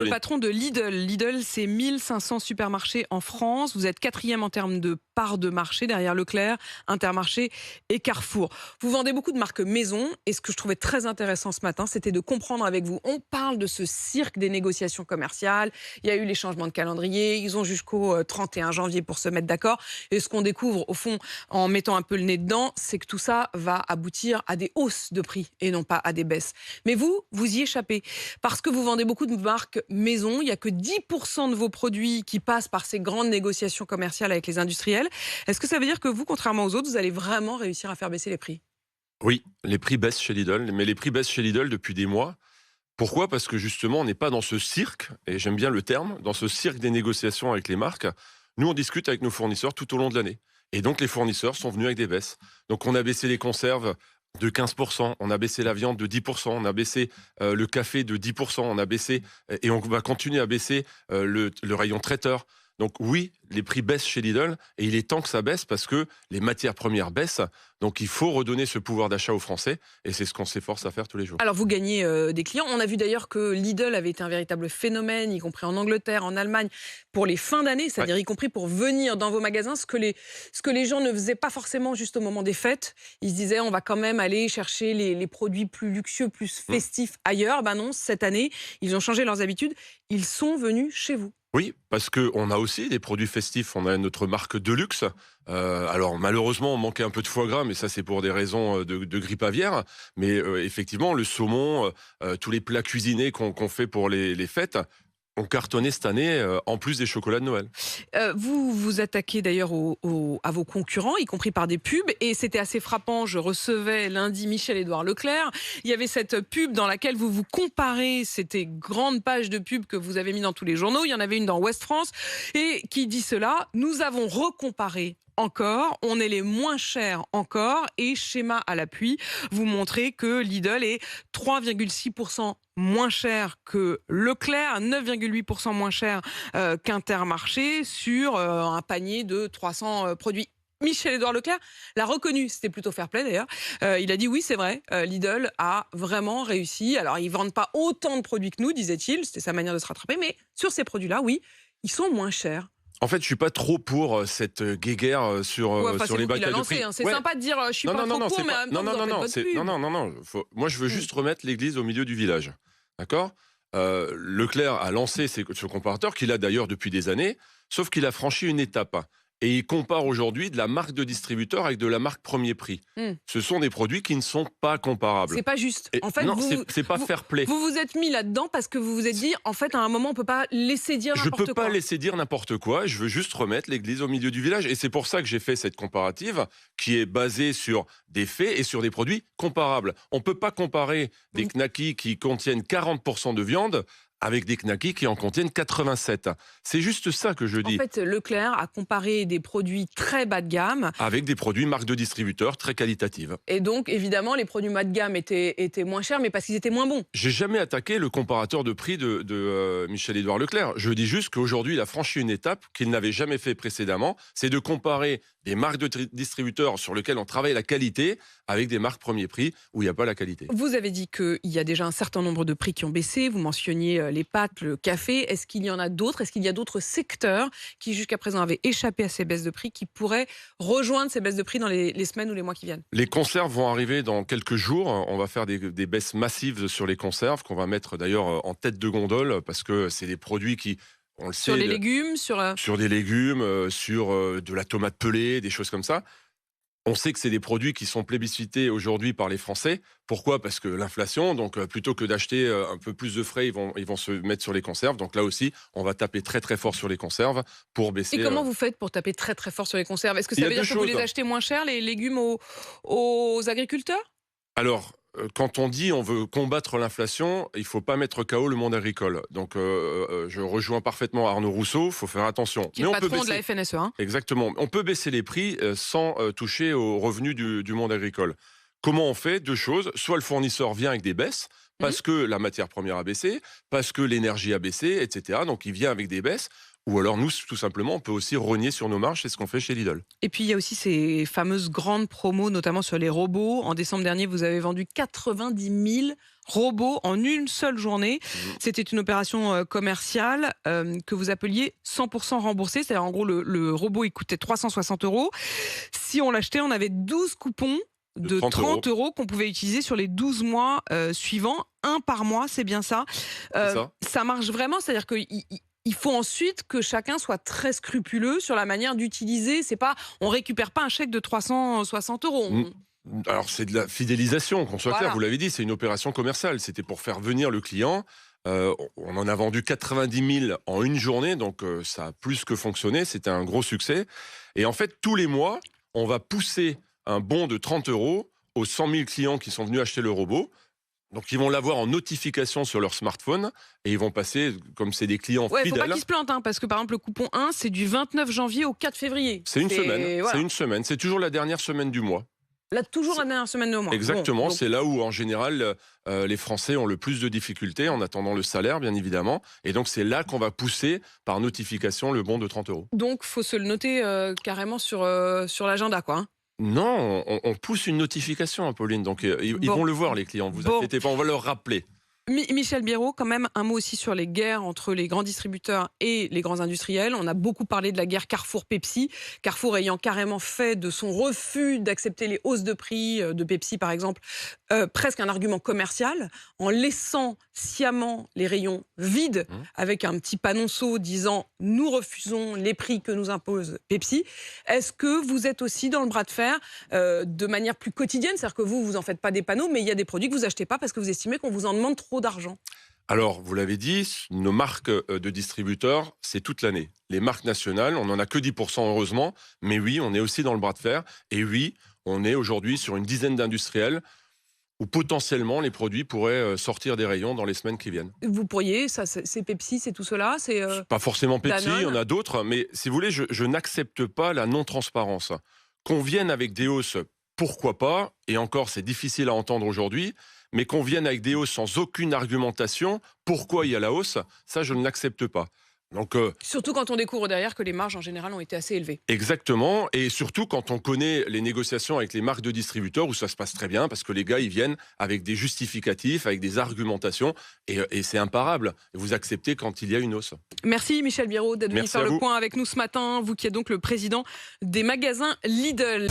Oui. Patron de Lidl. Lidl, c'est 1500 supermarchés en France. Vous êtes quatrième en termes de part de marché derrière Leclerc, Intermarché et Carrefour. Vous vendez beaucoup de marques maison et ce que je trouvais très intéressant ce matin, c'était de comprendre avec vous. On parle de ce cirque des négociations commerciales. Il y a eu les changements de calendrier. Ils ont jusqu'au 31 janvier pour se mettre d'accord. Et ce qu'on découvre au fond en mettant un peu le nez dedans, c'est que tout ça va aboutir à des hausses de prix et non pas à des baisses. Mais vous y échappez parce que vous vendez beaucoup de marques maison. Il n'y a que 10% de vos produits qui passent par ces grandes négociations commerciales avec les industriels. Est-ce que ça veut dire que vous, contrairement aux autres, vous allez vraiment réussir à faire baisser les prix? Oui, les prix baissent chez Lidl, mais les prix baissent chez Lidl depuis des mois. Pourquoi? Parce que justement, on n'est pas dans ce cirque, et j'aime bien le terme, dans ce cirque des négociations avec les marques. Nous, on discute avec nos fournisseurs tout au long de l'année. Et donc, les fournisseurs sont venus avec des baisses. Donc, on a baissé les conserves de 15%, on a baissé la viande de 10%, on a baissé le café de 10%, on a baissé, et on va continuer à baisser le rayon traiteur. Donc oui, les prix baissent chez Lidl et il est temps que ça baisse parce que les matières premières baissent. Donc il faut redonner ce pouvoir d'achat aux Français et c'est ce qu'on s'efforce à faire tous les jours. Alors vous gagnez des clients. On a vu d'ailleurs que Lidl avait été un véritable phénomène, y compris en Angleterre, en Allemagne, pour les fins d'année, Ouais. c'est-à-dire y compris pour venir dans vos magasins, ce que les gens ne faisaient pas forcément juste au moment des fêtes. Ils se disaient on va quand même aller chercher les produits plus luxueux, plus Mm. festifs ailleurs. Ben non, cette année, ils ont changé leurs habitudes. Ils sont venus chez vous. Oui, parce qu'on a aussi des produits festifs. On a notre marque Deluxe. Alors malheureusement, on manquait un peu de foie gras, mais ça c'est pour des raisons de grippe aviaire. Mais effectivement, le saumon, tous les plats cuisinés qu'on fait pour les fêtes, ont cartonné cette année, en plus des chocolats de Noël. Vous vous attaquez d'ailleurs à vos concurrents, y compris par des pubs, et c'était assez frappant. Je recevais lundi Michel-Édouard Leclerc. Il y avait cette pub dans laquelle vous vous comparez, c'était grande page de pub que vous avez mis dans tous les journaux. Il y en avait une dans Ouest France et qui dit cela: nous avons recomparé encore, on est les moins chers encore, et schéma à l'appui, vous montrez que Lidl est 3,6% moins cher que Leclerc, 9,8% moins cher qu'Intermarché sur un panier de 300 produits. Michel-Édouard Leclerc l'a reconnu, c'était plutôt fair play d'ailleurs. Il a dit oui, c'est vrai, Lidl a vraiment réussi. Alors, ils ne vendent pas autant de produits que nous, disait-il, c'était sa manière de se rattraper, mais sur ces produits-là, oui, ils sont moins chers. En fait, je suis pas trop pour cette guéguerre sur Ouais, enfin, sur c'est les vous qui l'a batailles de lancé, prix. hein. C'est Ouais. sympa de dire je suis Non, pas non, non, trop non, pour, c'est mais en pas. même Non, temps, vous non, en non, faites non, votre c'est. Non, pub. non, non, non. Moi, je veux Mm. juste remettre l'église au milieu du village. D'accord. Leclerc a lancé ce comparateur qu'il a d'ailleurs depuis des années, sauf qu'il a franchi une étape. Et il compare aujourd'hui de la marque de distributeur avec de la marque premier prix. Mm. Ce sont des produits qui ne sont pas comparables. C'est pas juste. Et En fait, non, c'est pas vous, fair play. vous vous êtes mis là-dedans parce que vous vous êtes dit, en fait, à un moment, on peut pas laisser dire Je peux n'importe pas quoi. laisser dire n'importe quoi, je veux juste remettre l'église au milieu du village. Et c'est pour ça que j'ai fait cette comparative qui est basée sur des faits et sur des produits comparables. On peut pas comparer des Vous- knackis qui contiennent 40% de viande avec des knackis qui en contiennent 87. C'est juste ça que je En dis. fait, Leclerc a comparé des produits très bas de gamme. Avec des produits marque de distributeur très qualitatives. Et donc, évidemment, les produits bas de gamme étaient moins chers, mais parce qu'ils étaient moins bons. J'ai jamais attaqué le comparateur de prix de Michel-Édouard Leclerc. Je dis juste qu'aujourd'hui, il a franchi une étape qu'il n'avait jamais fait précédemment. C'est de comparer des marques de distributeurs sur lesquelles on travaille la qualité avec des marques premier prix où il n'y a pas la qualité. Vous avez dit qu'il y a déjà un certain nombre de prix qui ont baissé. Vous mentionniez les pâtes, le café. Est-ce qu'il y en a d'autres? Est-ce qu'il y a d'autres secteurs qui, jusqu'à présent, avaient échappé à ces baisses de prix, qui pourraient rejoindre ces baisses de prix dans les semaines ou les mois qui viennent? Les conserves vont arriver dans quelques jours. On va faire des baisses massives sur les conserves qu'on va mettre d'ailleurs en tête de gondole parce que c'est des produits qui, on le Sur sait, les légumes, sur des légumes, sur de la tomate pelée, des choses comme ça. On sait que c'est des produits qui sont plébiscités aujourd'hui par les Français. Pourquoi? Parce que l'inflation, donc plutôt que d'acheter un peu plus de frais, ils vont se mettre sur les conserves. Donc là aussi, on va taper très très fort sur les conserves pour baisser. Et comment vous faites pour taper très très fort sur les conserves? Est-ce que Il y ça a veut deux dire que vous choses. les achetez moins cher, les légumes, aux agriculteurs? Alors, quand on dit on veut combattre l'inflation, il faut pas mettre KO le monde agricole. Donc, je rejoins parfaitement Arnaud Rousseau, il faut faire attention. Qui est Mais le on peut patron de la baisser. FNSE, hein. Exactement. On peut baisser les prix sans toucher aux revenus du monde agricole. Comment on fait? Deux choses. Soit le fournisseur vient avec des baisses, parce que la matière première a baissé, parce que l'énergie a baissé, etc. Donc il vient avec des baisses. Ou alors nous, tout simplement, on peut aussi rogner sur nos marges, c'est ce qu'on fait chez Lidl. Et puis il y a aussi ces fameuses grandes promos, notamment sur les robots. En décembre dernier, vous avez vendu 90 000 robots en une seule journée. Mmh. C'était une opération commerciale que vous appeliez 100% remboursée. C'est-à-dire, en gros, le robot, il coûtait 360 euros. Si on l'achetait, on avait 12 coupons de 30 euros qu'on pouvait utiliser sur les 12 mois suivants. Un par mois, c'est bien ça. C'est ça. Ça marche vraiment, c'est-à-dire qu'il faut ensuite que chacun soit très scrupuleux sur la manière d'utiliser. C'est pas, on récupère pas un chèque de 360 euros. Mmh. Alors, c'est de la fidélisation, qu'on soit Voilà. clair, vous l'avez dit, c'est une opération commerciale. C'était pour faire venir le client. On en a vendu 90 000 en une journée, donc ça a plus que fonctionné. C'était un gros succès. Et en fait, tous les mois, on va pousser un bon de 30 euros aux 100 000 clients qui sont venus acheter le robot. Donc, ils vont l'avoir en notification sur leur smartphone et ils vont passer, comme c'est des clients Ouais, faut pas fidèles. qu'ils se plantent, hein, parce que par exemple, le coupon 1, c'est du 29 janvier au 4 février. C'est une semaine. Voilà. C'est une semaine. C'est toujours la dernière semaine du mois. Là, toujours la dernière semaine de mois. Exactement, Bon, donc, c'est là où en général les Français ont le plus de difficultés en attendant le salaire, bien évidemment. Et donc c'est là qu'on va pousser par notification le bon de 30 euros. donc, faut se le noter carrément sur l'agenda, quoi. Hein. Non, on pousse une notification, hein, Pauline. Donc ils Bon. vont le voir, les clients. Vous Bon. inquiétez pas, on va leur rappeler. Michel Biérot, quand même, un mot aussi sur les guerres entre les grands distributeurs et les grands industriels. On a beaucoup parlé de la guerre Carrefour-Pepsi. Carrefour ayant carrément fait de son refus d'accepter les hausses de prix de Pepsi, par exemple, presque un argument commercial, en laissant sciemment les rayons vides avec un petit panonceau disant « Nous refusons les prix que nous impose Pepsi ». Est-ce que vous êtes aussi dans le bras de fer de manière plus quotidienne? C'est-à-dire que vous en faites pas des panneaux, mais il y a des produits que vous achetez pas parce que vous estimez qu'on vous en demande trop d'argent. Alors, vous l'avez dit, nos marques de distributeurs, c'est toute l'année. Les marques nationales, on n'en a que 10%, heureusement. Mais oui, on est aussi dans le bras de fer. Et oui, on est aujourd'hui sur une dizaine d'industriels où potentiellement les produits pourraient sortir des rayons dans les semaines qui viennent. Vous pourriez, ça, c'est Pepsi, c'est tout cela, c'est Pas forcément Pepsi, il y en Danone. a d'autres, mais si vous voulez, je n'accepte pas la non-transparence. Qu'on vienne avec des hausses, pourquoi pas, et encore c'est difficile à entendre aujourd'hui, mais qu'on vienne avec des hausses sans aucune argumentation, pourquoi il y a la hausse, ça je ne l'accepte pas. Donc Surtout quand on découvre derrière que les marges en général ont été assez élevées. exactement, et surtout quand on connaît les négociations avec les marques de distributeurs où ça se passe très bien, parce que les gars ils viennent avec des justificatifs, avec des argumentations, et c'est imparable. Vous acceptez quand il y a une hausse. Merci Michel Biérot d'être venu Merci faire à le vous. point avec nous ce matin, vous qui êtes donc le président des magasins Lidl.